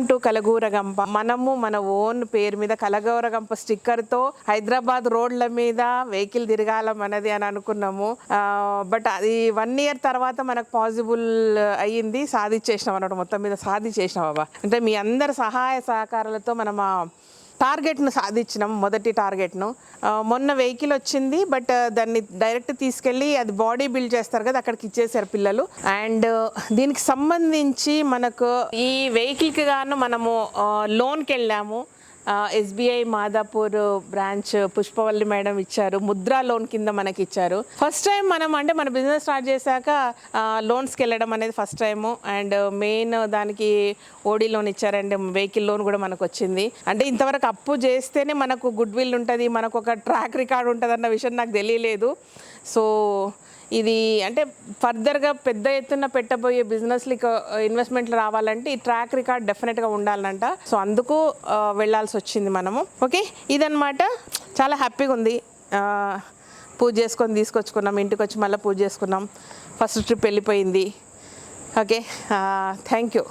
To Kalaguragampa. మనము మన own పేరు మీద Kalaguragampa స్టిక్కర్తో హైదరాబాద్ రోడ్ల మీద వెహికల్ తిరగాలం అన్నది అని అనుకున్నాము. బట్ అది 1 year తర్వాత మనకు పాసిబుల్ అయ్యింది. సాధించేసినాం అన్నమాట. మొత్తం మీద సాధించేసినాం బాబా. అంటే మీ అందరి సహాయ సహకారాలతో మనం టార్గెట్ను సాధించినాం. మొదటి టార్గెట్ను మొన్న వెహికల్ వచ్చింది. బట్ దాన్ని డైరెక్ట్ తీసుకెళ్ళి అది బాడీ బిల్డ్ చేస్తారు కదా, అక్కడికి ఇచ్చేసారు పిల్లలు. అండ్ దీనికి సంబంధించి మనకు ఈ వెహికల్కి గాను మనము లోన్కి వెళ్ళాము. SBI Madhapur branch Pushpavalli madam ఇచ్చారు. ముద్రా లోన్ కింద మనకి ఇచ్చారు. ఫస్ట్ టైం మనం అంటే మన బిజినెస్ స్టార్ట్ చేశాక లోన్స్కి వెళ్ళడం అనేది ఫస్ట్ టైము. అండ్ మెయిన్ దానికి ఓడీ లోన్ ఇచ్చారు. అండ్ వెహికల్ లోన్ కూడా మనకు వచ్చింది. అంటే ఇంతవరకు అప్పు చేస్తేనే మనకు గుడ్ విల్ ఉంటుంది, మనకు ఒక ట్రాక్ రికార్డ్ ఉంటుంది అన్న విషయం నాకు తెలియలేదు. సో ఇది అంటే ఫర్దర్గా పెద్ద ఎత్తున పెట్టబోయే బిజినెస్లు ఇన్వెస్ట్మెంట్లు రావాలంటే ఈ ట్రాక్ రికార్డ్ డెఫినెట్గా ఉండాలంట. సో అందుకు వెళ్ళాల్సి వచ్చింది మనము. ఓకే, ఇదన్నమాట. చాలా హ్యాపీగా ఉంది. పూజ చేసుకొని తీసుకొచ్చుకున్నాం, ఇంటికి వచ్చి మళ్ళీ పూజ చేసుకున్నాం. ఫస్ట్ ట్రిప్ వెళ్ళిపోయింది. Okay, thank you.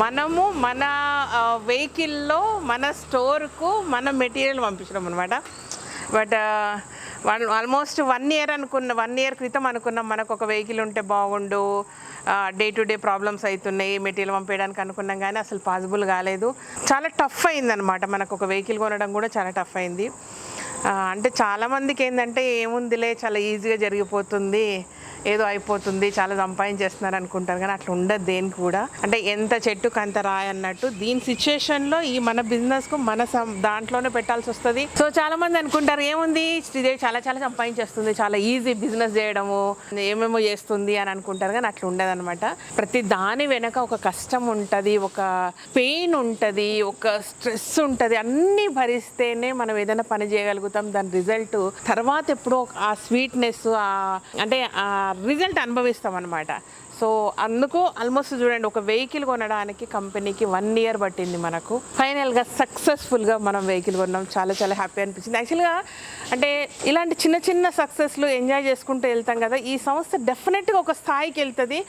మనము మన వెహికల్లో మన స్టోర్కు మన మెటీరియల్ పంపించడం అనమాట. బట్ ఆల్మోస్ట్ 1 ఇయర్ 1 ఇయర్ క్రితం అనుకున్నాం మనకు ఒక వెహికల్ ఉంటే బాగుండు, డే టు డే ప్రాబ్లమ్స్ అవుతున్నాయి, మెటీరియల్ పంపేయడానికి అనుకున్నాం కానీ అసలు పాసిబుల్ కాలేదు. చాలా టఫ్ అయిందనమాట, మనకు ఒక వెహికల్ కొనడం కూడా చాలా టఫ్ అయింది. అంటే చాలామందికి ఏంటంటే ఏముందిలే చాలా ఈజీగా జరిగిపోతుంది, ఏదో అయిపోతుంది, చాలా సంపాదించేస్తున్నారు అనుకుంటారు కానీ అట్లా ఉండదు దేనికి కూడా. అంటే ఎంత చెట్టుకు అంత రాయి అన్నట్టు దీని సిచ్యుయేషన్లో ఈ మన బిజినెస్కు మన దాంట్లోనే పెట్టాల్సి వస్తుంది. సో చాలామంది అనుకుంటారు ఏముంది శ్రీదేవి చాలా చాలా సంపాదించేస్తుంది, చాలా ఈజీ బిజినెస్ చేయడము, ఏమేమో చేస్తుంది అని అనుకుంటారు కానీ అట్లా ఉండదు అనమాట. ప్రతి దాని వెనక ఒక కష్టం ఉంటుంది, ఒక పెయిన్ ఉంటుంది, ఒక స్ట్రెస్ ఉంటుంది. అన్నీ భరిస్తేనే మనం ఏదైనా పని చేయగలుగుతాం. దాని రిజల్ట్ తర్వాత ఎప్పుడో ఆ స్వీట్నెస్ అంటే రిజల్ట్ అనుభవిస్తాం అనమాట. సో అందుకు ఆల్మోస్ట్ చూడండి, ఒక వెహికల్ కొనడానికి కంపెనీకి 1 ఇయర్ పట్టింది మనకు. ఫైనల్గా సక్సెస్ఫుల్గా మనం వెహికల్ కొన్నాం. చాలా చాలా హ్యాపీ అనిపించింది. యాక్చువల్గా అంటే ఇలాంటి చిన్న చిన్న సక్సెస్లు ఎంజాయ్ చేసుకుంటూ వెళ్తాం కదా, ఈ సంస్థ డెఫినెట్గా ఒక స్థాయికి వెళ్తుంది.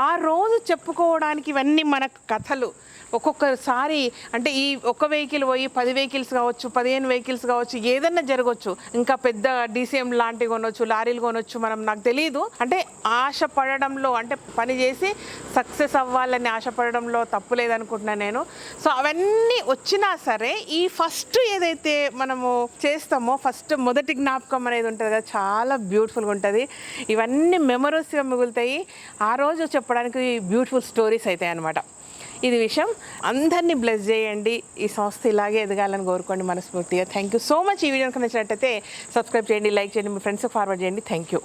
ఆ రోజు చెప్పుకోవడానికి ఇవన్నీ మనకు కథలు. ఒక్కొక్కసారి అంటే ఈ ఒక్క వెహికల్ పోయి 10 వెహికల్స్ కావచ్చు, 15 వెహికల్స్ కావచ్చు, ఏదన్నా జరగవచ్చు. ఇంకా పెద్ద DCM లాంటివి కొనవచ్చు, లారీలు కొనవచ్చు, నాకు తెలియదు. అంటే ఆశపడడంలో, అంటే పని చేసి సక్సెస్ అవ్వాలని ఆశపడడంలో తప్పు లేదనుకుంటున్నాను నేను. సో అవన్నీ వచ్చినా సరే ఈ ఫస్ట్ ఏదైతే మనము చేస్తామో మొదటి జ్ఞాపకం అనేది ఉంటుంది కదా, చాలా బ్యూటిఫుల్గా ఉంటుంది. ఇవన్నీ మెమరీస్గా మిగులుతాయి. ఆ రోజు చెప్పడానికి బ్యూటిఫుల్ స్టోరీస్ అవుతాయి అన్నమాట. ఇది విషయం. అందరినీ బ్లెస్ చేయండి, ఈ సంస్థ ఇలాగే ఎదగాలని కోరుకోండి మనస్ఫూర్తిగా. Thank you so much. ఈ వీడియో నచ్చినట్టయితే సబ్స్క్రైబ్ చేయండి, లైక్ చేయండి, మీ ఫ్రెండ్స్కి ఫార్వర్డ్ చేయండి. Thank you.